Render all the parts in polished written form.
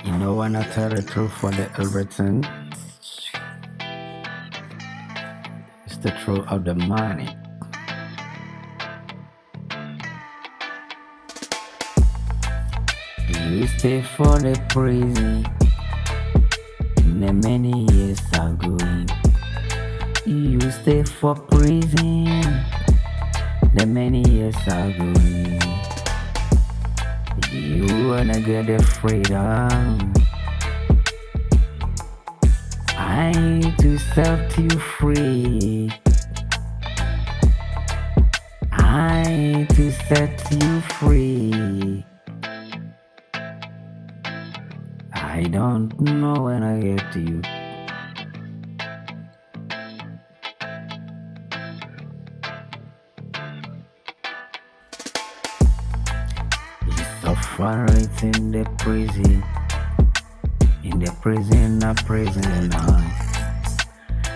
You know when I tell the truth for the everything, it's the truth of the money. You stay for the prison, the many years are going. You stay for prison, the many years are going. You wanna get the freedom. I need to set you free. I need to set you free. I don't know when I get to you. You suffer it in the prison. In the prison, a prisoner.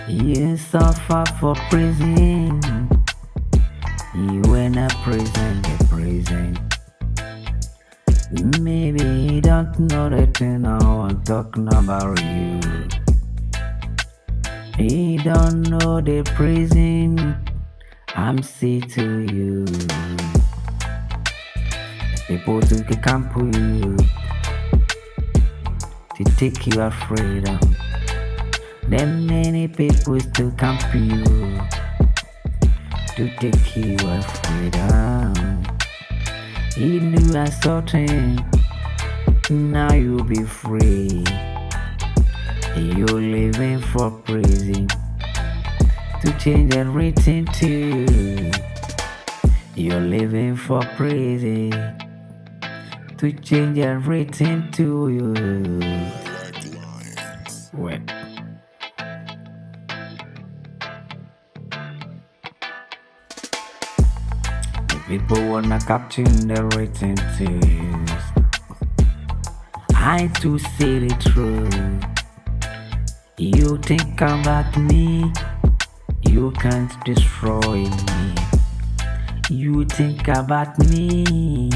You suffer for prison. You in a prison, the prison. Maybe you don't know the thing I'm talking about you. You don't know the prison I'm say to you. People took a camp for you to take your freedom. Then many people still camp for you to take your freedom. You knew a certain, now you'll be free. You're living for prison to change everything to you. You're living for prison to change everything to you. Well, people wanna capture the written things. I to say the truth. You think about me, you can't destroy me. You think about me,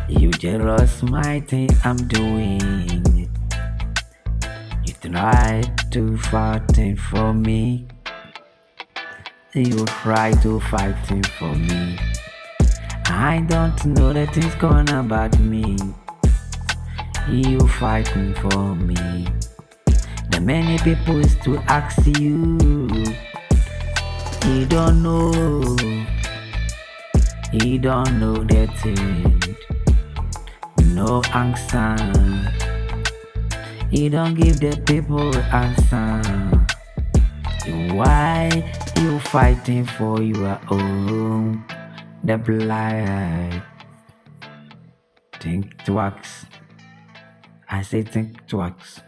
you jealous my thing I'm doing. You try to fight for me. You try to fight for me. I don't know that it's gone about me. You fighting for me. The many people is to ask you. You don't know. You don't know that thing. No answer. You don't give the people answer. Why you fighting for your own? The blind. Think twice. I say think twice.